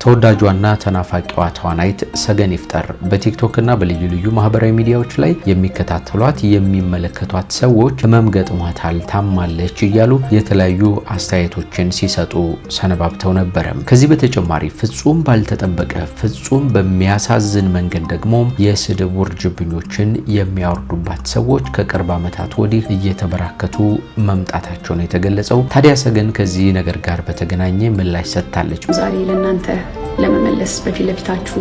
ተወዳጇና ተናፋቂዋ ተዋናይት ሰገን ይፍጠር በቲክቶክ እና በልዩ ልዩ ማህበራዊ ሚዲያዎች ላይ የሚከታተሏት የሚመለከቷት ሰዎች ህመም ገጥሟታል ታማለች እያሉ የተለያዩ አስተያየቶችን ሲሰጡ ሰነባብተው ነበር። ከዚህ በተጨማሪ ፍጹም ባልተጠበቀ ፍጹም በሚያሳዝን መንገድ ደግሞ የስድብ ውርጅብኞችን የሚያወርዱባት ሰዎች ከቅርብ ዓመታት ወዲህ እየተበራከቱ መምጣታቸው ነው የተገለጸው። ታዲያ ሰገን ከዚህ ነገር ጋር በተገናኘ ምላሽ ሰጥታለች። ዛሬ ለእናንተ ለመመለስ በፊት ለፊታችሁ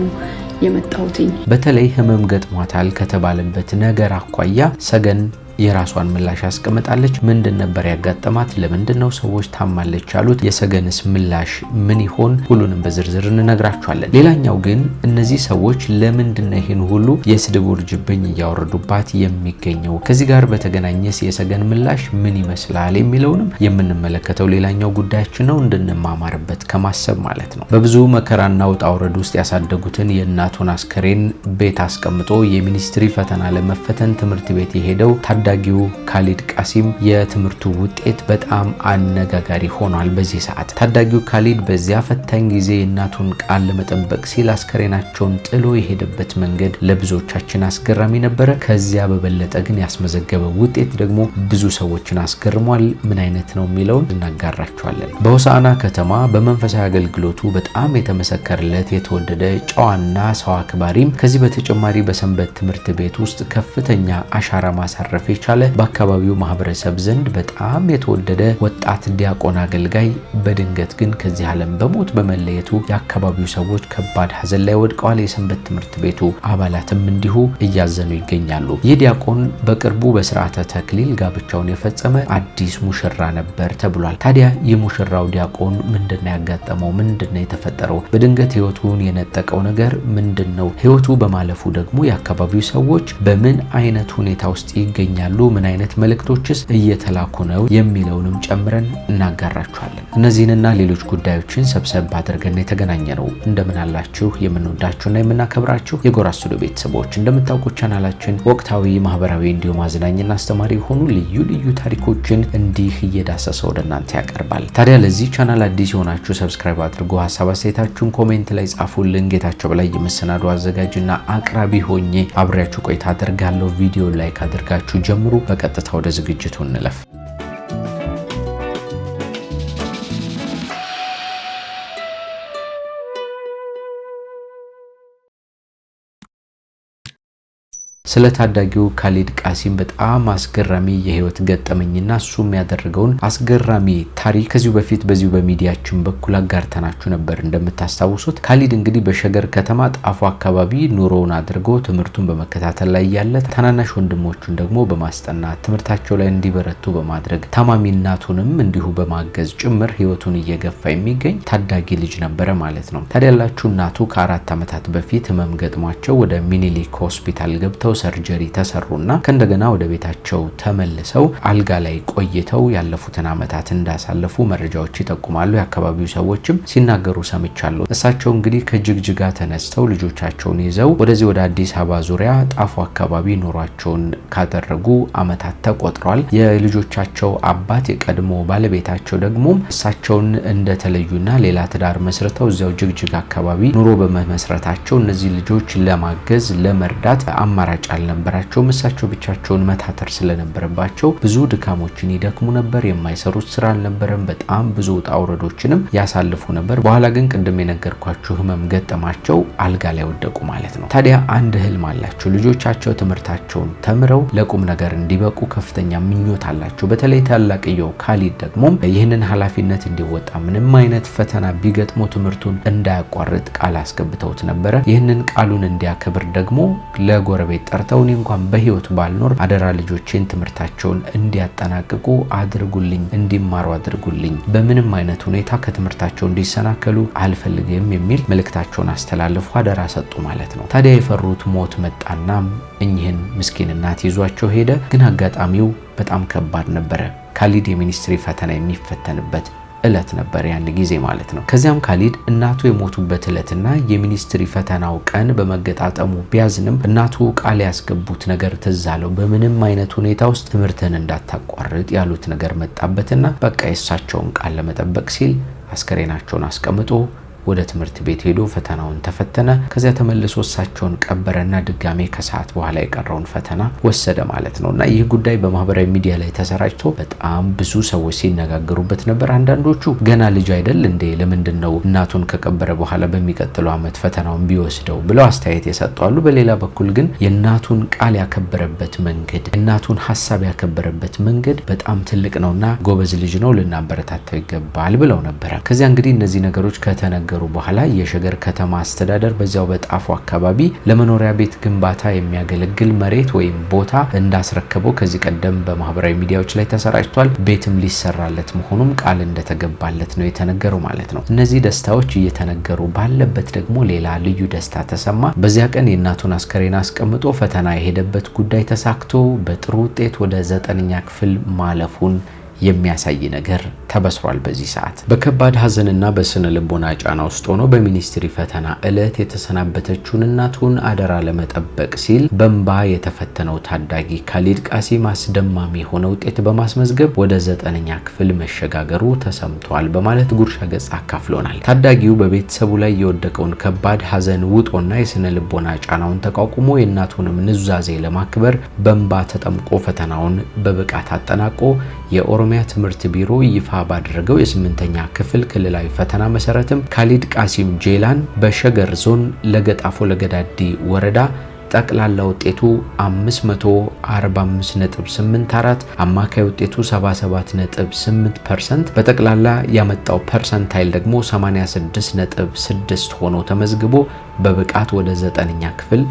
የመጣሁትኝ በተለይ ህመም ገጥሟታል ከተባለበት ነገር አኳያ ሰገን የራሷን ምላሽ አስቀምጣለች። ምንድን ነበር ያጋጠማት? ለምንድነው ሰዎች ታማለች ያሉት? የሰገንስ ምላሽ ምን ይሆን? ሁሉንም በዝርዝር እንነግራችኋለን። ሌላኛው ግን እነዚህ ሰዎች ለምንድነው ይሄን ሁሉ የስድብ ውርጅብኝ እያወረዱባት የሚገኘው? ከዚህ ጋር በተገናኘስ የሰገን ምላሽ ምን ይመስላል የሚለውንም የምንመለከተው ሌላኛው ጉዳያችን ነው፣ እንድንማማርበት ከማሰብ ማለት ነው። በብዙ መከራና ውጣ ውረድ ውስጥ ያሳደጉትን የእናቱን አስከሬን ቤት አስቀምጦ የሚኒስትሪ ፈተና ለመፈተን ትምህርት ቤት የሄደው ታዳጊው ካሊድ ቃሲም የትምህርቱ ውጤት በጣም አነጋጋሪ ሆኗል። በዚህ ሰዓት ታዳጊው ካሊድ በዚያ ፈታኝ ጊዜ እናቱን ቃል ለመጠበቅ ሲል አስከሬናቸውን ጥሎ የሄደበት መንገድ ለብዙዎቻችን አስገራሚ ነበረ። ከዚያ በበለጠ ግን ያስመዘገበው ውጤት ደግሞ ብዙ ሰዎችን አስገርሟል። ምን አይነት ነው የሚለውን እናጋራችኋለን። በሆሳዕና ከተማ በመንፈሳዊ አገልግሎቱ በጣም የተመሰከረለት የተወደደ ጨዋና ሰው አክባሪም ከዚህ በተጨማሪ በሰንበት ትምህርት ቤት ውስጥ ከፍተኛ አሻራ ማሳረፍ የቻለ በአካባቢው ማህበረሰብ ዘንድ በጣም የተወደደ ወጣት ዲያቆን አገልጋይ በድንገት ግን ከዚህ ዓለም በሞት በመለየቱ የአካባቢው ሰዎች ከባድ ሐዘን ላይ ወድቀዋል። የሰንበት ትምህርት ቤቱ አባላትም እንዲሁ እያዘኑ ይገኛሉ። ይህ ዲያቆን በቅርቡ በስርዓተ ተክሊል ጋብቻውን የፈጸመ አዲስ ሙሽራ ነበር ተብሏል። ታዲያ የሙሽራው ዲያቆን ምንድነው ያጋጠመው? ምንድነው የተፈጠረው? በድንገት ህይወቱን የነጠቀው ነገር ምንድነው? ህይወቱ በማለፉ ደግሞ የአካባቢው ሰዎች በምን አይነት ሁኔታ ውስጥ ይገኛሉ? ምን አይነት መልእክቶችስ እየተላኩ ነው የሚለውንም ጨምረን እናጋራችኋለን። እነዚህንና ሌሎች ጉዳዮችን ሰብሰብ አድርገን የተገናኘ ነው። እንደምን አላችሁ የምንወዳችሁና የምናከብራችሁ የጎራ ስቱዲዮ ቤተሰቦች። እንደምታውቁት ቻናላችን ወቅታዊ፣ ማህበራዊ እንዲሁም አዝናኝና አስተማሪ የሆኑ ልዩ ልዩ ታሪኮችን እንዲህ እየዳሰሰ ወደ እናንተ ያቀርባል። ታዲያ ለዚህ ቻናል አዲስ የሆናችሁ ሰብስክራይብ አድርጉ፣ ሀሳብ አስተያየታችሁን ኮሜንት ላይ ጻፉልን። ጌታቸው በላይ የመሰናዶ አዘጋጅና አቅራቢ ሆኜ አብሬያችሁ ቆይታ አደርጋለሁ። ቪዲዮ ላይክ አድርጋችሁ ጀምሩ። በቀጥታ ወደ ዝግጅቱ እንለፍ። ስለ ታዳጊው ካሊድ ቃሲም በጣም አስገራሚ የህይወት ገጠመኝና እሱም ያደረገውን አስገራሚ ታሪክ ከዚሁ በፊት በዚሁ በሚዲያችን በኩል አጋርተናችሁ ነበር። እንደምታስታውሱት ካሊድ እንግዲህ በሸገር ከተማ ጣፎ አካባቢ ኑሮውን አድርጎ ትምህርቱን በመከታተል ላይ ያለ ታናናሽ ወንድሞቹን ደግሞ በማስጠናት ትምህርታቸው ላይ እንዲበረቱ በማድረግ ታማሚ እናቱንም እንዲሁ በማገዝ ጭምር ህይወቱን እየገፋ የሚገኝ ታዳጊ ልጅ ነበረ ማለት ነው። ታዲያ ያላችሁ እናቱ ከ4 ዓመታት በፊት ህመም ገጥሟቸው ወደ ሚኒሊክ ሆስፒታል ገብተው ሰርጀሪ ተሰሩና ከእንደገና ወደ ቤታቸው ተመልሰው አልጋ ላይ ቆይተው ያለፉትን ዓመታት እንዳሳለፉ መረጃዎች ይጠቁማሉ። የአካባቢው ሰዎችም ሲናገሩ ሰምቻለሁ። እሳቸው እንግዲህ ከጅግጅጋ ተነስተው ልጆቻቸውን ይዘው ወደዚህ ወደ አዲስ አበባ ዙሪያ ጣፎ አካባቢ ኑሯቸውን ካደረጉ ዓመታት ተቆጥረዋል። የልጆቻቸው አባት የቀድሞ ባለቤታቸው ደግሞ እሳቸውን እንደተለዩና ሌላ ትዳር መስርተው እዚያው ጅግጅጋ አካባቢ ኑሮ በመመስረታቸው እነዚህ ልጆች ለማገዝ ለመርዳት አማራጭ አልነበራቸውም። እሳቸው ብቻቸውን መታተር ስለነበረባቸው ብዙ ድካሞችን ይደክሙ ነበር። የማይሰሩት ስራ አልነበረም። በጣም ብዙ ውጣ ውረዶችንም ያሳልፉ ነበር። በኋላ ግን ቅድም የነገርኳችሁ ህመም ገጠማቸው፣ አልጋ ላይ ወደቁ ማለት ነው። ታዲያ አንድ ህልም አላቸው። ልጆቻቸው ትምህርታቸውን ተምረው ለቁም ነገር እንዲበቁ ከፍተኛ ምኞት አላቸው። በተለይ ታላቅየው ካሊድ ደግሞ ይህንን ኃላፊነት እንዲወጣ ምንም አይነት ፈተና ቢገጥሞ ትምህርቱን እንዳያቋርጥ ቃል አስገብተውት ነበረ። ይህንን ቃሉን እንዲያከብር ደግሞ ለጎረቤት ጠርተው እኔ እንኳን በህይወት ባልኖር አደራ ልጆቼን ትምህርታቸውን እንዲያጠናቅቁ አድርጉልኝ፣ እንዲማሩ አድርጉልኝ፣ በምንም አይነት ሁኔታ ከትምህርታቸው እንዲሰናከሉ አልፈልግም የሚል መልእክታቸውን አስተላልፉ፣ አደራ ሰጡ ማለት ነው። ታዲያ የፈሩት ሞት መጣና እኚህን ምስኪን እናት ይዟቸው ሄደ። ግን አጋጣሚው በጣም ከባድ ነበረ። ካሊድ የሚኒስትሪ ፈተና የሚፈተንበት እለት ነበር ያን ጊዜ ማለት ነው። ከዚያም ካሊድ እናቱ የሞቱበት እለትና የሚኒስትሪ ፈተናው ቀን በመገጣጠሙ ቢያዝንም እናቱ ቃል ያስገቡት ነገር ትዝ አለው። በምንም አይነት ሁኔታ ውስጥ ትምህርትን እንዳታቋርጥ ያሉት ነገር መጣበትና በቃ የእሳቸውን ቃል ለመጠበቅ ሲል አስከሬናቸውን አስቀምጦ ወደ ትምህርት ቤት ሄዶ ፈተናውን ተፈተነ። ከዚያ ተመልሶ እሳቸውን ቀበረና ድጋሜ ከሰዓት በኋላ የቀረውን ፈተና ወሰደ ማለት ነውና ይህ ጉዳይ በማህበራዊ ሚዲያ ላይ ተሰራጭቶ በጣም ብዙ ሰዎች ሲነጋገሩበት ነበር። አንዳንዶቹ ገና ልጅ አይደል እንዴ ለምንድነው እናቱን ከቀበረ በኋላ በሚቀጥለው አመት ፈተናውን ቢወስደው ብለው አስተያየት የሰጡአሉ። በሌላ በኩል ግን የእናቱን ቃል ያከበረበት መንገድ እናቱን ሐሳብ ያከበረበት መንገድ በጣም ትልቅ ነውና ጎበዝ ልጅ ነው ልናበረታታው ይገባል ብለው ነበር። ከዚያ እንግዲህ እነዚህ ነገሮች ከተነገሩ በኋላ የሸገር ከተማ አስተዳደር በዚያው በጣፎ አካባቢ ለመኖሪያ ቤት ግንባታ የሚያገለግል መሬት ወይም ቦታ እንዳስረከበው ከዚህ ቀደም በማህበራዊ ሚዲያዎች ላይ ተሰራጭቷል። ቤትም ሊሰራለት መሆኑም ቃል እንደተገባለት ነው የተነገረው ማለት ነው። እነዚህ ደስታዎች እየተነገሩ ባለበት ደግሞ ሌላ ልዩ ደስታ ተሰማ። በዚያ ቀን የእናቱን አስከሬን አስቀምጦ ፈተና የሄደበት ጉዳይ ተሳክቶ በጥሩ ውጤት ወደ 9ኛ ክፍል ማለፉን የሚያሳይ ነገር ተበስሯል። በዚህ ሰዓት በከባድ ሐዘንና በስነ ልቦና ጫና ውስጥ ሆኖ በሚኒስትሪ ፈተና ዕለት የተሰናበተችውን እናቱን አደራ ለመጠበቅ ሲል በእንባ የተፈተነው ታዳጊ ካሊድ ቃሲም አስደማሚ የሆነ ውጤት በማስመዝገብ ወደ 9ኛ ክፍል መሸጋገሩ ተሰምቷል በማለት ጉርሻ ገጽ አካፍሎናል። ታዳጊው በቤተሰቡ ላይ የወደቀውን ከባድ ሐዘን ውጦና የስነ ልቦና ጫናውን ተቋቁሞ የእናቱንም ኑዛዜ ለማክበር በእንባ ተጠምቆ ፈተናውን በብቃት አጠናቆ የኦሮሚያ ትምህርት ቢሮ ይፋ ባደረገው የ8ኛ ክፍል ክልላዊ ፈተና መሰረትም ካሊድ ቃሲም ጄላን በሸገር ዞን ለገጣፎ ለገዳዲ ወረዳ ጠቅላላ ውጤቱ 545.84 አማካይ ውጤቱ 77.8% በጠቅላላ ያመጣው ፐርሰንታይል ደግሞ 86.6 ሆኖ ተመዝግቦ በብቃት ወደ 9ኛ ክፍል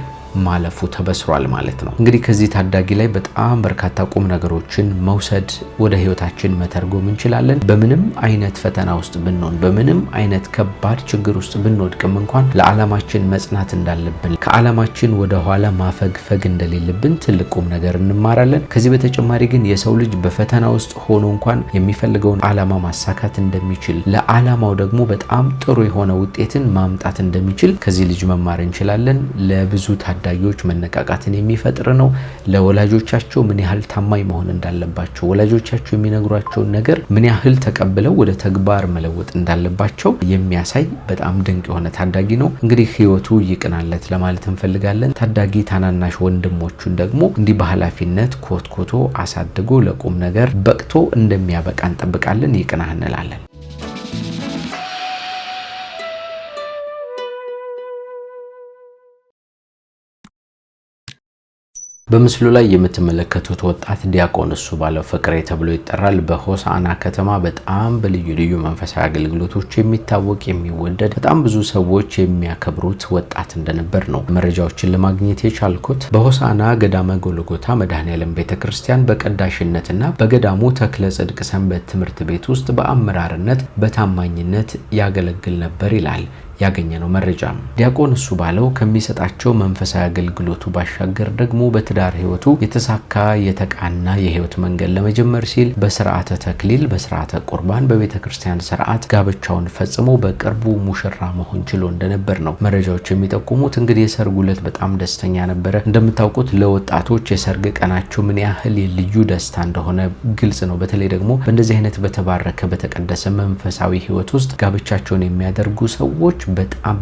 ማለፉ ተበስሯል ማለት ነው። እንግዲህ ከዚህ ታዳጊ ላይ በጣም በርካታ ቁም ነገሮችን መውሰድ ወደ ህይወታችን መተርጎም እንችላለን። በምንም አይነት ፈተና ውስጥ ብንሆን በምንም አይነት ከባድ ችግር ውስጥ ብንወድቅም እንኳን ለዓላማችን መጽናት እንዳለብን ከዓላማችን ወደ ኋላ ማፈግፈግ እንደሌለብን ትልቅ ቁም ነገር እንማራለን። ከዚህ በተጨማሪ ግን የሰው ልጅ በፈተና ውስጥ ሆኖ እንኳን የሚፈልገውን ዓላማ ማሳካት እንደሚችል ለዓላማው ደግሞ በጣም ጥሩ የሆነ ውጤትን ማምጣት እንደሚችል ከዚህ ልጅ መማር እንችላለን። ለብዙ ታዳጊዎች መነቃቃትን የሚፈጥር ነው። ለወላጆቻቸው ምን ያህል ታማኝ መሆን እንዳለባቸው ወላጆቻቸው የሚነግሯቸውን ነገር ምን ያህል ተቀብለው ወደ ተግባር መለወጥ እንዳለባቸው የሚያሳይ በጣም ድንቅ የሆነ ታዳጊ ነው። እንግዲህ ህይወቱ ይቅናለት ለማለት እንፈልጋለን። ታዳጊ ታናናሽ ወንድሞቹን ደግሞ እንዲህ በኃላፊነት ኮትኮቶ አሳድጎ ለቁም ነገር በቅቶ እንደሚያበቃ እንጠብቃለን። ይቅናህ እንላለን። በምስሉ ላይ የምትመለከቱት ወጣት ዲያቆን እሱ ባለው ፍቅሬ ተብሎ ይጠራል። በሆሳዕና ከተማ በጣም በልዩ ልዩ መንፈሳዊ አገልግሎቶች የሚታወቅ የሚወደድ በጣም ብዙ ሰዎች የሚያከብሩት ወጣት እንደነበር ነው መረጃዎችን ለማግኘት የቻልኩት። በሆሳዕና ገዳመ ጎልጎታ መድኃኔዓለም ቤተክርስቲያን በቀዳሽነትና በገዳሙ ተክለ ጽድቅ ሰንበት ትምህርት ቤት ውስጥ በአመራርነት በታማኝነት ያገለግል ነበር ይላል ያገኘነው መረጃ። ዲያቆን እሱ ባለው ከሚሰጣቸው መንፈሳዊ አገልግሎቱ ባሻገር ደግሞ በትዳር ህይወቱ የተሳካ የተቃና የህይወት መንገድ ለመጀመር ሲል በስርዓተ ተክሊል በስርዓተ ቁርባን በቤተክርስቲያን ስርዓት ጋብቻውን ፈጽሞ በቅርቡ ሙሽራ መሆን ችሎ እንደነበር ነው መረጃዎች የሚጠቁሙት። እንግዲህ የሰርጉ ዕለት በጣም ደስተኛ ነበረ። እንደምታውቁት ለወጣቶች የሰርግ ቀናቸው ምን ያህል ልዩ ደስታ እንደሆነ ግልጽ ነው። በተለይ ደግሞ በእንደዚህ አይነት በተባረከ በተቀደሰ መንፈሳዊ ህይወት ውስጥ ጋብቻቸውን የሚያደርጉ ሰዎች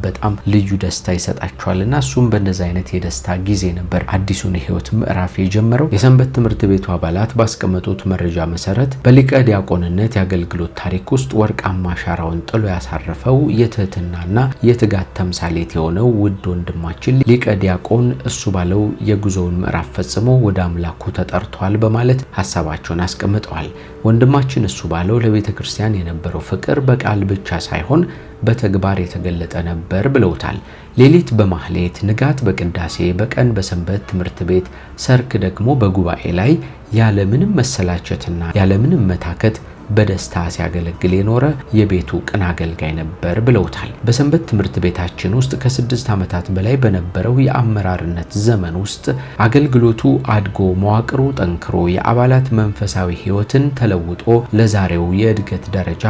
በጣም ልዩ ደስታ ይሰጣቸዋልና እሱም በእንደዚህ አይነት የደስታ ጊዜ ነበር አዲሱን የህይወት ምዕራፍ የጀመረው። የሰንበት ትምህርት ቤቱ አባላት ባስቀመጡት መረጃ መሰረት በሊቀ ዲያቆንነት የአገልግሎት ታሪክ ውስጥ ወርቃማ አሻራውን ጥሎ ያሳረፈው የትህትናና የትጋት ተምሳሌት የሆነው ውድ ወንድማችን ሊቀ ዲያቆን እሱ ባለው የጉዞውን ምዕራፍ ፈጽሞ ወደ አምላኩ ተጠርቷል በማለት ሐሳባቸውን አስቀምጠዋል። ወንድማችን እሱ ባለው ለቤተ ክርስቲያን የነበረው ፍቅር በቃል ብቻ ሳይሆን በተግባር የተገለጠ ነበር ብለውታል። ሌሊት በማህሌት፣ ንጋት በቅዳሴ፣ በቀን በሰንበት ትምህርት ቤት፣ ሰርክ ደግሞ በጉባኤ ላይ ያለምንም መሰላቸትና ያለምንም መታከት በደስታ ሲያገለግል የኖረ የቤቱ ቅን አገልጋይ ነበር ብለውታል። በሰንበት ትምህርት ቤታችን ውስጥ ከ6 ዓመታት በላይ በነበረው የአመራርነት ዘመን ውስጥ አገልግሎቱ አድጎ መዋቅሩ ጠንክሮ የአባላት መንፈሳዊ ህይወትን ተለውጦ ለዛሬው የእድገት ደረጃ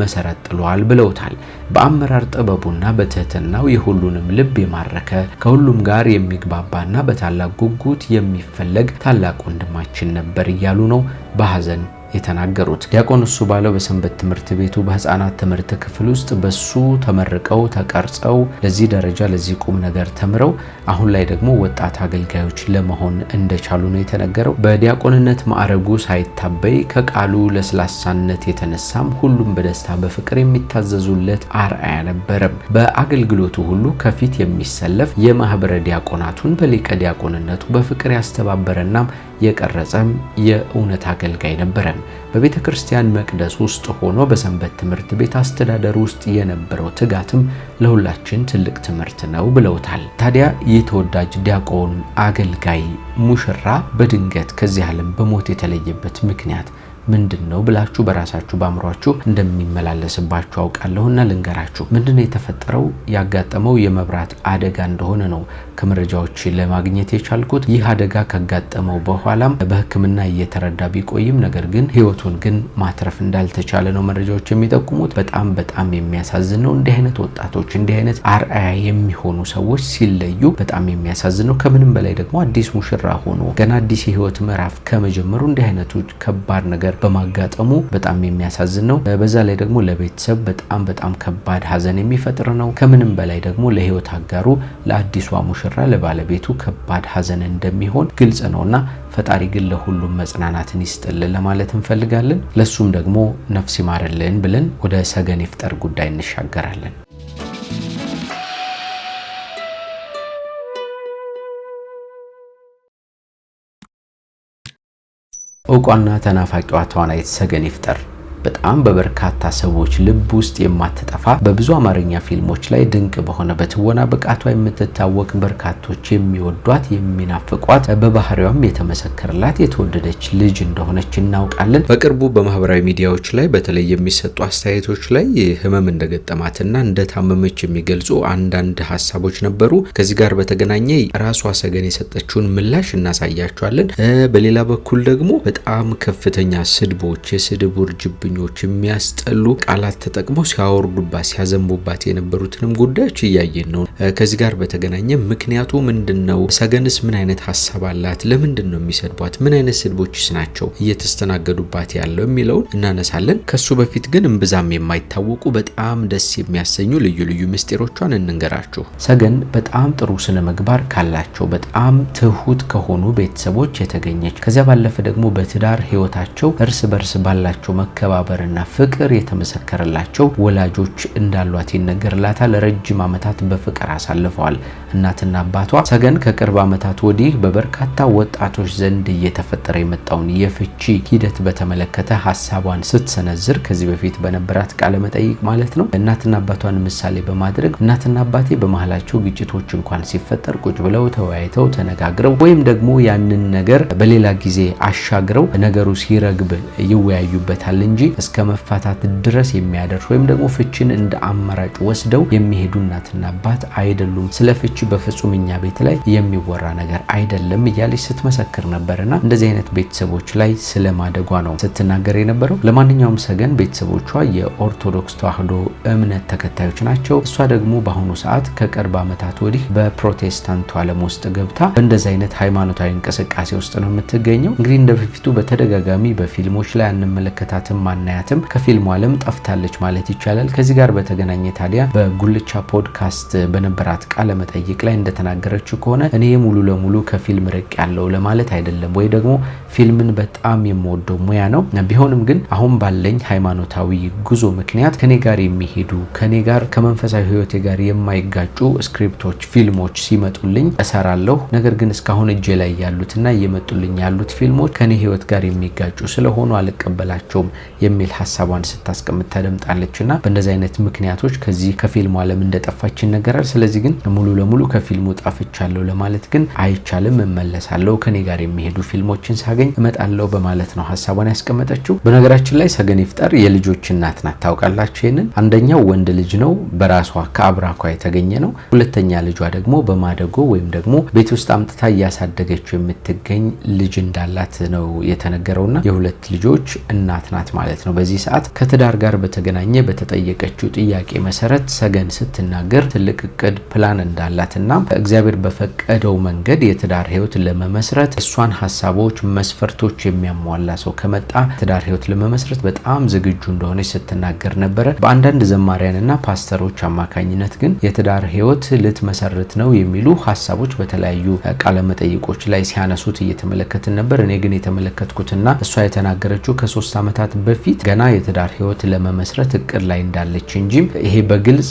መሰረት ጥሏል ብለውታል። በአመራር ጥበቡና በትህትናው የሁሉንም ልብ የማረከ ከሁሉም ጋር የሚግባባና በታላቅ ጉጉት የሚፈለግ ታላቅ ወንድማችን ነበር እያሉ ነው በሐዘን የተናገሩት። ዲያቆን እሱ ባለው በሰንበት ትምህርት ቤቱ በህፃናት ትምህርት ክፍል ውስጥ በሱ ተመርቀው ተቀርጸው ለዚህ ደረጃ ለዚህ ቁም ነገር ተምረው አሁን ላይ ደግሞ ወጣት አገልጋዮች ለመሆን እንደቻሉ ነው የተነገረው። በዲያቆንነት ማዕረጉ ሳይታበይ ከቃሉ ለስላሳነት የተነሳም ሁሉም በደስታ በፍቅር የሚታዘዙለት አርአያ ነበረ። በአገልግሎቱ ሁሉ ከፊት የሚሰለፍ የማህበረ ዲያቆናቱን በሊቀ ዲያቆንነቱ በፍቅር ያስተባበረና የቀረጸም የእውነት አገልጋይ ነበረ። በቤተ ክርስቲያን መቅደስ ውስጥ ሆኖ በሰንበት ትምህርት ቤት አስተዳደር ውስጥ የነበረው ትጋትም ለሁላችን ትልቅ ትምህርት ነው ብለውታል። ታዲያ ይህ ተወዳጅ ዲያቆን አገልጋይ ሙሽራ በድንገት ከዚህ ዓለም በሞት የተለየበት ምክንያት ምንድነው ብላችሁ በራሳችሁ ባምሯችሁ እንደሚመላለስባችሁ አውቃለሁና ልንገራችሁ። ምንድነው የተፈጠረው? ያጋጠመው የመብራት አደጋ እንደሆነ ነው ከመረጃዎች ለማግኘት የቻልኩት። ይህ አደጋ ካጋጠመው በኋላም በሕክምና እየተረዳ ቢቆይም ነገር ግን ህይወቱን ግን ማትረፍ እንዳልተቻለ ነው መረጃዎች የሚጠቁሙት። በጣም የሚያሳዝን ነው። እንዲህ አይነት ወጣቶች እንዲህ አይነት አርአያ የሚሆኑ ሰዎች ሲለዩ በጣም የሚያሳዝን ነው። ከምንም በላይ ደግሞ አዲስ ሙሽራ ሆኖ ገና አዲስ የህይወት ምዕራፍ ከመጀመሩ እንዲህ አይነቱ ከባድ ነገር በማጋጠሙ በጣም የሚያሳዝን ነው። በዛ ላይ ደግሞ ለቤተሰብ በጣም ከባድ ሀዘን የሚፈጥር ነው። ከምንም በላይ ደግሞ ለህይወት አጋሩ ለአዲሷ ሙሽራ ለባለቤቱ ከባድ ሀዘን እንደሚሆን ግልጽ ነውና ፈጣሪ ግን ለሁሉም መጽናናትን ይስጥልን ለማለት እንፈልጋለን። ለሱም ደግሞ ነፍስ ይማርልን ብለን ወደ ሰገን ይፍጠር ጉዳይ እንሻገራለን። እውቋና ተናፋቂዋ ተዋናይት ሰገን ይፍጠር በጣም በበርካታ ሰዎች ልብ ውስጥ የማትጠፋ በብዙ አማርኛ ፊልሞች ላይ ድንቅ በሆነ በትወና ብቃቷ የምትታወቅ በርካቶች የሚወዷት የሚናፍቋት በባህሪዋም የተመሰከረላት የተወደደች ልጅ እንደሆነች እናውቃለን። በቅርቡ በማህበራዊ ሚዲያዎች ላይ በተለይ የሚሰጡ አስተያየቶች ላይ ህመም እንደገጠማትና እንደታመመች የሚገልጹ አንዳንድ ሀሳቦች ነበሩ። ከዚህ ጋር በተገናኘ ራሷ ሰገን የሰጠችውን ምላሽ እናሳያቸዋለን። በሌላ በኩል ደግሞ በጣም ከፍተኛ ስድቦች፣ የስድብ ውርጅብኝ የሚያስጠሉ ቃላት ተጠቅመው ሲያወርዱባት ሲያዘንቡባት የነበሩትንም ጉዳዮች እያየን ነው። ከዚህ ጋር በተገናኘ ምክንያቱ ምንድነው? ሰገንስ ምን አይነት ሀሳብ አላት? ለምንድነው የሚሰድቧት? ምን አይነት ስድቦችስ ናቸው እየተስተናገዱባት ያለው የሚለውን እናነሳለን። ከሱ በፊት ግን እምብዛም የማይታወቁ በጣም ደስ የሚያሰኙ ልዩ ልዩ ምስጢሮቿን እንንገራችሁ። ሰገን በጣም ጥሩ ስነ ምግባር ካላቸው በጣም ትሁት ከሆኑ ቤተሰቦች የተገኘች ከዚያ ባለፈ ደግሞ በትዳር ህይወታቸው እርስ በርስ ባላቸው መከባበርና ፍቅር የተመሰከረላቸው ወላጆች እንዳሏት ይነገርላታል። ረጅም ዓመታት በፍቅር አሳልፈዋል እናትና አባቷ። ሰገን ከቅርብ ዓመታት ወዲህ በበርካታ ወጣቶች ዘንድ እየተፈጠረ የመጣውን የፍቺ ሂደት በተመለከተ ሀሳቧን ስትሰነዝር ከዚህ በፊት በነበራት ቃለ መጠይቅ ማለት ነው እናትና አባቷን ምሳሌ በማድረግ እናትና አባቴ በመሃላቸው ግጭቶች እንኳን ሲፈጠር ቁጭ ብለው ተወያይተው ተነጋግረው ወይም ደግሞ ያንን ነገር በሌላ ጊዜ አሻግረው ነገሩ ሲረግብ ይወያዩበታል እንጂ እስከ መፋታት ድረስ የሚያደርስ ወይም ደግሞ ፍቺን እንደ አማራጭ ወስደው የሚሄዱ እናትና አባት አይደሉም። ስለ ፍቺ በፍጹም እኛ ቤት ላይ የሚወራ ነገር አይደለም እያለች ስትመሰክር ነበርና እንደዚህ አይነት ቤተሰቦች ላይ ስለማደጓ ነው ስትናገር የነበረው። ለማንኛውም ሰገን ቤተሰቦቿ የኦርቶዶክስ ተዋህዶ እምነት ተከታዮች ናቸው። እሷ ደግሞ በአሁኑ ሰዓት ከቅርብ ዓመታት ወዲህ በፕሮቴስታንቱ ዓለም ውስጥ ገብታ በእንደዚህ አይነት ሃይማኖታዊ እንቅስቃሴ ውስጥ ነው የምትገኘው። እንግዲህ እንደበፊቱ በተደጋጋሚ በፊልሞች ላይ አንመለከታትም ማናያትም ከፊልሙ ዓለም ጠፍታለች ማለት ይቻላል። ከዚህ ጋር በተገናኘ ታዲያ በጉልቻ ፖድካስት በነበራት ቃለ መጠይቅ ላይ እንደተናገረችው ከሆነ እኔ ሙሉ ለሙሉ ከፊልም ርቅ ያለው ለማለት አይደለም ወይ ደግሞ ፊልምን በጣም የምወደው ሙያ ነው። ቢሆንም ግን አሁን ባለኝ ሃይማኖታዊ ጉዞ ምክንያት ከኔ ጋር የሚሄዱ ከኔ ጋር ከመንፈሳዊ ህይወቴ ጋር የማይጋጩ ስክሪፕቶች፣ ፊልሞች ሲመጡልኝ እሰራለሁ። ነገር ግን እስካሁን እጄ ላይ ያሉትና እየመጡልኝ ያሉት ፊልሞች ከኔ ህይወት ጋር የሚጋጩ ስለሆኑ አልቀበላቸውም የሚል ሐሳቧን ስታስቀምጥ ተደምጣለችና በእንደዚህ አይነት ምክንያቶች ከዚህ ከፊልሙ ዓለም እንደጠፋች ይነገራል። ስለዚህ ግን ሙሉ ለሙሉ ከፊልሙ ጠፍቻለሁ ለማለት ግን አይቻልም። እመለሳለሁ፣ ከኔ ጋር የሚሄዱ ፊልሞችን ሳገኝ እመጣለሁ በማለት ነው ሐሳቧን ያስቀመጠችው። በነገራችን ላይ ሰገን ይፍጠር የልጆች እናት ናት። ታውቃላችሁ ይሄንን? አንደኛው ወንድ ልጅ ነው በራሷ ከአብራኳ የተገኘ ነው። ሁለተኛ ልጇ ደግሞ በማደጎ ወይም ደግሞ ቤት ውስጥ አምጥታ እያሳደገችው የምትገኝ ልጅ እንዳላት ነው የተነገረውና የሁለት ልጆች እናት ናት ማለት ማለት ነው። በዚህ ሰዓት ከትዳር ጋር በተገናኘ በተጠየቀችው ጥያቄ መሰረት ሰገን ስትናገር ትልቅ እቅድ ፕላን እንዳላትና እግዚአብሔር በፈቀደው መንገድ የትዳር ህይወት ለመመስረት እሷን ሐሳቦች መስፈርቶች የሚያሟላ ሰው ከመጣ ትዳር ህይወት ለመመስረት በጣም ዝግጁ እንደሆነች ስትናገር ነበር። በአንዳንድ ዘማሪያንና ፓስተሮች አማካኝነት ግን የትዳር ህይወት ልትመሰርት ነው የሚሉ ሐሳቦች በተለያዩ ቃለ መጠይቆች ላይ ሲያነሱት እየተመለከትን ነበር። እኔ ግን የተመለከትኩትና እሷ የተናገረችው ከ3 ዓመታት በፊት ገና የትዳር ህይወት ለመመስረት እቅድ ላይ እንዳለች እንጂ ይሄ በግልጽ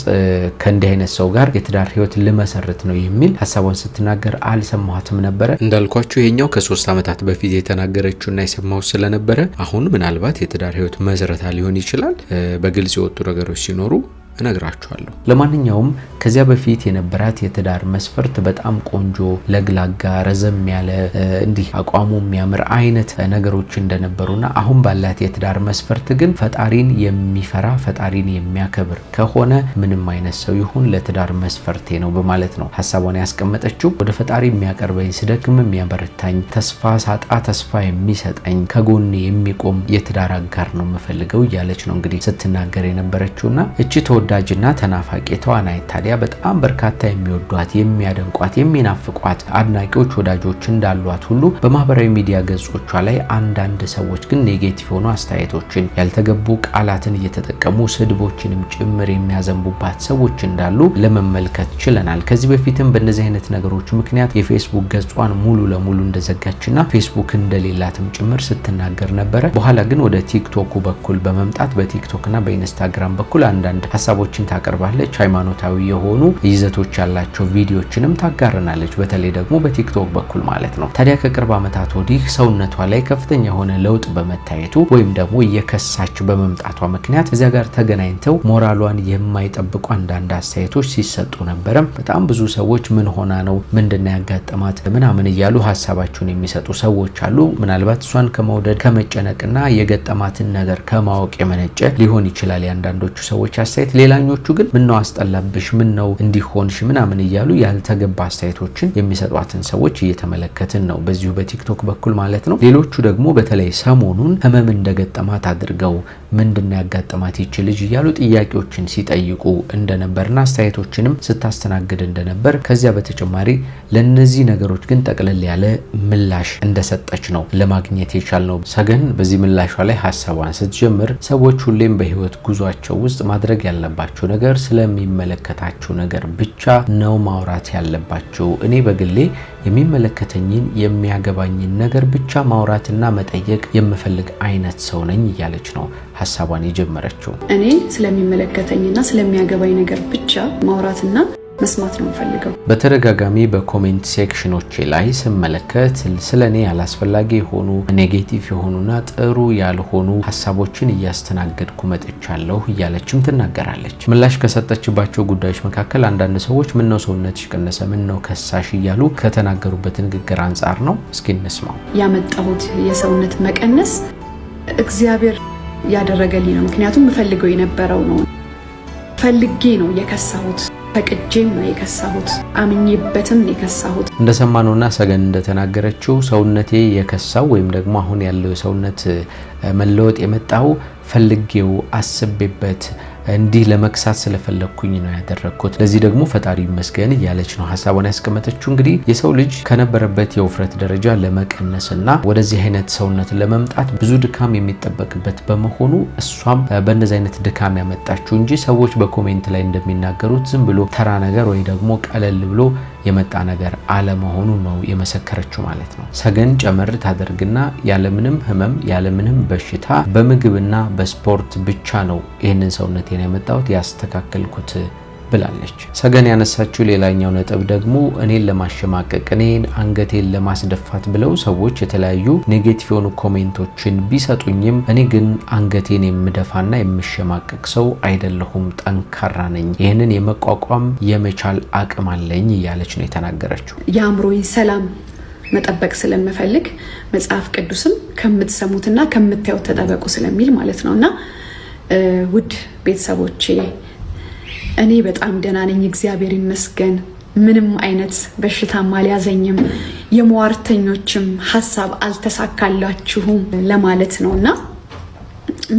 ከእንዲህ አይነት ሰው ጋር የትዳር ህይወት ልመሰርት ነው የሚል ሐሳቧን ስትናገር አልሰማሁትም ነበር። እንዳልኳችሁ ይሄኛው ከ3 ዓመታት በፊት የተናገረችውና የሰማው ስለነበረ አሁን ምናልባት የትዳር ህይወት መስረታ ሊሆን ይችላል። በግልጽ የወጡ ነገሮች ሲኖሩ እነግራችኋለሁ። ለማንኛውም ከዚያ በፊት የነበራት የትዳር መስፈርት በጣም ቆንጆ ለግላጋ ረዘም ያለ እንዲህ አቋሙ የሚያምር አይነት ነገሮች እንደነበሩና አሁን ባላት የትዳር መስፈርት ግን ፈጣሪን የሚፈራ ፈጣሪን የሚያከብር ከሆነ ምንም አይነት ሰው ይሁን ለትዳር መስፈርቴ ነው በማለት ነው ሐሳቧን ያስቀመጠችው። ወደ ፈጣሪ የሚያቀርበኝ ስደክም የሚያበረታኝ ተስፋ ሳጣ ተስፋ የሚሰጠኝ ከጎኔ የሚቆም የትዳር አጋር ነው የምፈልገው እያለች ነው እንግዲህ ስትናገር የነበረችውና እቺ ተወዳጅና ተናፋቂ ተዋናይት ታዲያ በጣም በርካታ የሚወዷት የሚያደንቋት የሚናፍቋት አድናቂዎች ወዳጆች እንዳሏት ሁሉ በማህበራዊ ሚዲያ ገጾቿ ላይ አንዳንድ ሰዎች ግን ኔጌቲቭ ሆኑ አስተያየቶችን ያልተገቡ ቃላትን እየተጠቀሙ ስድቦችንም ጭምር የሚያዘንቡባት ሰዎች እንዳሉ ለመመልከት ችለናል። ከዚህ በፊትም በእነዚህ አይነት ነገሮች ምክንያት የፌስቡክ ገጿን ሙሉ ለሙሉ እንደዘጋችና ፌስቡክ እንደሌላትም ጭምር ስትናገር ነበረ። በኋላ ግን ወደ ቲክቶክ በኩል በመምጣት በቲክቶክና በኢንስታግራም በኩል አንዳንድ ሐሳቦችን ታቀርባለች። ሃይማኖታዊ የሆኑ ይዘቶች ያላቸው ቪዲዮዎችንም ታጋርናለች። በተለይ ደግሞ በቲክቶክ በኩል ማለት ነው። ታዲያ ከቅርብ ዓመታት ወዲህ ሰውነቷ ላይ ከፍተኛ የሆነ ለውጥ በመታየቱ ወይም ደግሞ እየከሳች በመምጣቷ ምክንያት እዚያ ጋር ተገናኝተው ሞራሏን የማይጠብቁ አንዳንድ አስተያየቶች ሲሰጡ ነበረ። በጣም ብዙ ሰዎች ምን ሆና ነው ምንድነው ያጋጠማት ምናምን እያሉ ሐሳባቸውን የሚሰጡ ሰዎች አሉ። ምናልባት እሷን ከመውደድ ከመጨነቅና የገጠማትን ነገር ከማወቅ የመነጨ ሊሆን ይችላል ያንዳንዶቹ ሰዎች አስተያየት። ሌላኞቹ ግን ምን ነው አስጠላብሽ ምን ነው እንዲሆንሽ ምናምን እያሉ ያልተገባ አስተያየቶችን የሚሰጧትን ሰዎች እየተመለከትን ነው በዚሁ በቲክቶክ በኩል ማለት ነው። ሌሎቹ ደግሞ በተለይ ሰሞኑን ህመም እንደገጠማት አድርገው ምንድነው ያጋጠማት ይች ልጅ እያሉ ጥያቄዎችን ሲጠይቁ እንደነበርና አስተያየቶችንም ስታስተናግድ እንደነበር ከዚያ በተጨማሪ ለነዚህ ነገሮች ግን ጠቅለል ያለ ምላሽ እንደሰጠች ነው ለማግኘት የቻልነው። ሰገን በዚህ ምላሿ ላይ ሐሳቧን ስትጀምር ሰዎች ሁሌም በህይወት ጉዟቸው ውስጥ ማድረግ ያለባቸው ነገር ስለሚመለከታቸው ነገር ብቻ ነው ማውራት ያለባቸው። እኔ በግሌ የሚመለከተኝን የሚያገባኝን ነገር ብቻ ማውራትና መጠየቅ የምፈልግ አይነት ሰው ነኝ እያለች ነው ሐሳቧን የጀመረችው። እኔ ስለሚመለከተኝና ስለሚያገባኝ ነገር ብቻ ማውራትና መስማት ነው ፈልገው። በተደጋጋሚ በኮሜንት ሴክሽኖች ላይ ስመለከት ስለኔ ያላስፈላጊ የሆኑ ኔጌቲቭ የሆኑና ጥሩ ያልሆኑ ሐሳቦችን እያስተናገድኩ መጥቻለሁ እያለችም ትናገራለች። ምላሽ ከሰጠችባቸው ጉዳዮች መካከል አንዳንድ ሰዎች ምን ነው ሰውነትሽ ቀነሰ ምን ነው ከሳሽ እያሉ ከተናገሩበት ንግግር አንጻር ነው። እስኪ እንስማው። ያመጣሁት የሰውነት መቀነስ እግዚአብሔር ያደረገልኝ ነው። ምክንያቱም ፈልገው የነበረው ነው። ፈልጌ ነው የከሳሁት ፈቅጄም ነው የከሳሁት አምኜበትም የከሳሁት። እንደሰማነውና ሰገን እንደተናገረችው ሰውነቴ የከሳው ወይም ደግሞ አሁን ያለው ሰውነት መለወጥ የመጣው ፈልጌው አስቤበት እንዲህ ለመክሳት ስለፈለኩኝ ነው ያደረኩት። ለዚህ ደግሞ ፈጣሪ ይመስገን እያለች ነው ሐሳቧን ያስቀመጠችው። እንግዲህ የሰው ልጅ ከነበረበት የውፍረት ደረጃ ለመቀነስና ወደዚህ አይነት ሰውነት ለመምጣት ብዙ ድካም የሚጠበቅበት በመሆኑ እሷም በእንደዚህ አይነት ድካም ያመጣችው እንጂ ሰዎች በኮሜንት ላይ እንደሚናገሩት ዝም ብሎ ተራ ነገር ወይ ደግሞ ቀለል ብሎ የመጣ ነገር አለመሆኑ ነው የመሰከረችው ማለት ነው። ሰገን ጨመር ታደርግና ያለምንም ህመም ያለምንም በሽታ በምግብና በስፖርት ብቻ ነው ይህንን ሰውነቴን ያመጣሁት ያስተካከልኩት ብላለች። ሰገን ያነሳችው ሌላኛው ነጥብ ደግሞ እኔን ለማሸማቀቅ እኔን አንገቴን ለማስደፋት ብለው ሰዎች የተለያዩ ኔጌቲቭ የሆኑ ኮሜንቶችን ቢሰጡኝም እኔ ግን አንገቴን የምደፋና የምሸማቀቅ ሰው አይደለሁም፣ ጠንካራ ነኝ፣ ይህንን የመቋቋም የመቻል አቅም አለኝ እያለች ነው የተናገረችው። የአእምሮዬን ሰላም መጠበቅ ስለምፈልግ መጽሐፍ ቅዱስም ከምትሰሙትና ከምታዩት ተጠበቁ ስለሚል ማለት ነውና ውድ ቤተሰቦቼ እኔ በጣም ደህና ነኝ፣ እግዚአብሔር ይመስገን። ምንም አይነት በሽታም አልያዘኝም፣ የሟርተኞችም ሐሳብ አልተሳካላችሁም ለማለት ነውና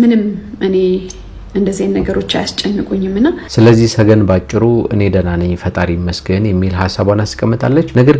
ምንም እኔ እንደዚህ ነገሮች አያስጨንቁኝምና ስለዚህ ሰገን ባጭሩ እኔ ደህና ነኝ ፈጣሪ ይመስገን የሚል ሐሳቧን አስቀምጣለች። ነገር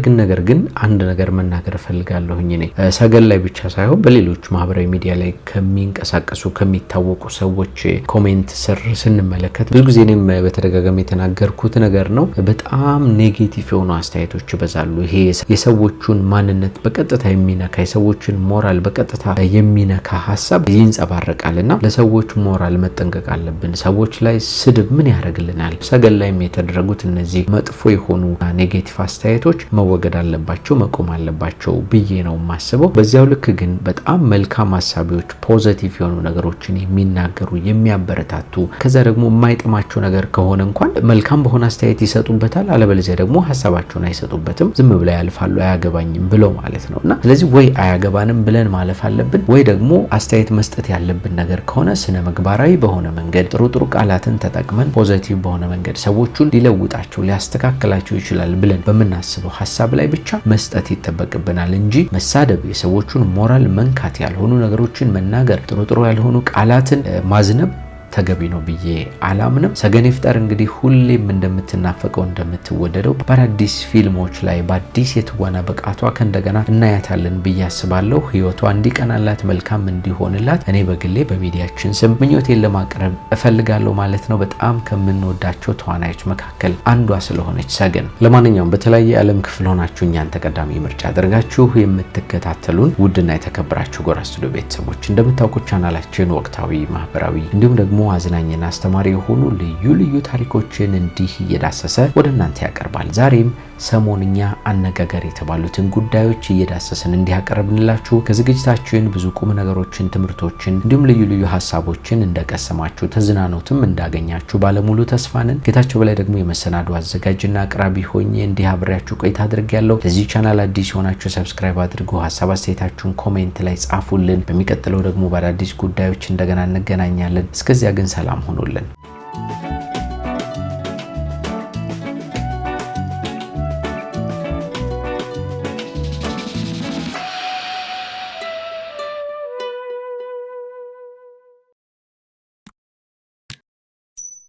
ግን አንድ ነገር መናገር ፈልጋለሁኝ። እኔ ሰገን ላይ ብቻ ሳይሆን በሌሎች ማህበራዊ ሚዲያ ላይ ከሚንቀሳቀሱ ከሚታወቁ ሰዎች ኮሜንት ስር ስንመለከት ብዙ ጊዜ እኔም በተደጋጋሚ የተናገርኩት ነገር ነው። በጣም ኔጌቲቭ የሆኑ አስተያየቶች ይበዛሉ። ይሄ የሰዎችን ማንነት በቀጥታ የሚነካ የሰዎችን ሞራል በቀጥታ የሚነካ ሐሳብ ይንጸባረቃልና ለሰዎች ሞራል መጠንቀቅ አለብን። ሰዎች ላይ ስድብ ምን ያደርግልናል? ሰገን ላይ የተደረጉት እነዚህ መጥፎ የሆኑ ኔጌቲቭ አስተያየቶች መወገድ አለባቸው፣ መቆም አለባቸው ብዬ ነው የማስበው። በዚያው ልክ ግን በጣም መልካም ሐሳቢዎች ፖዚቲቭ የሆኑ ነገሮችን የሚናገሩ የሚያበረታቱ ከዛ ደግሞ የማይጥማቸው ነገር ከሆነ እንኳን መልካም በሆነ አስተያየት ይሰጡበታል፣ አለበለዚያ ደግሞ ሐሳባቸውን አይሰጡበትም፣ ዝም ብለው ያልፋሉ አያገባኝም ብለው ማለት ነውና ስለዚህ ወይ አያገባንም ብለን ማለፍ አለብን ወይ ደግሞ አስተያየት መስጠት ያለብን ነገር ከሆነ ስነ ምግባራዊ በሆነ መንገድ ጥሩ ቃላትን ተጠቅመን ፖዚቲቭ በሆነ መንገድ ሰዎቹን ሊለውጣቸው ሊያስተካክላቸው ይችላል ብለን በመናስበው ሐሳብ ላይ ብቻ መስጠት ይተበቅብናል እንጂ መሳደብ፣ የሰዎቹን ሞራል መንካት፣ ያልሆኑ ነገሮችን መናገር፣ ጥሩ ያልሆኑ ቃላትን ማዝነብ ተገቢ ነው ብዬ አላምንም። ሰገን ይፍጠር እንግዲህ ሁሌም እንደምትናፈቀው እንደምትወደደው በአዲስ ፊልሞች ላይ በአዲስ የትወና ብቃቷ ከእንደገና እናያታለን ብዬ አስባለሁ። ህይወቷ እንዲቀናላት መልካም እንዲሆንላት እኔ በግሌ በሚዲያችን ስም ምኞቴን ለማቅረብ እፈልጋለሁ ማለት ነው። በጣም ከምንወዳቸው ተዋናዮች መካከል አንዷ ስለሆነች ሰገን። ለማንኛውም በተለያየ ዓለም ክፍል ሆናችሁ እኛን ተቀዳሚ ምርጫ አድርጋችሁ የምትከታተሉን ውድና የተከበራችሁ ጎራ ስቱዲዮ ቤተሰቦች እንደምታውቁት ቻናላችን ወቅታዊ፣ ማህበራዊ እንዲሁም ደግሞ አዝናኝና አስተማሪ የሆኑ ልዩ ታሪኮችን እንዲህ እየዳሰሰ ወደ እናንተ ያቀርባል። ዛሬም ሰሞንኛ አነጋጋሪ የተባሉትን ጉዳዮች እየዳሰሰን እንዲያቀርብንላችሁ ከዝግጅታችን ብዙ ቁም ነገሮችን፣ ትምህርቶችን እንዲሁም ልዩ ሐሳቦችን እንደቀሰማችሁ ተዝናኖትም እንዳገኛችሁ ባለሙሉ ተስፋ ነን። ጌታቸው በላይ ደግሞ የመሰናዶ አዘጋጅና አቅራቢ ሆኜ እንዲህ አብሬያችሁ ቆይታ አድርጌያለሁ። ለዚህ ቻናል አዲስ የሆናችሁ ሰብስክራይብ አድርጉ፣ ሐሳብ አስተያየታችሁን ኮሜንት ላይ ጻፉልን። በሚቀጥለው ደግሞ በአዳዲስ ጉዳዮች እንደገና እንገናኛለን። እስከዚያ ግን ሰላም ሆኖልን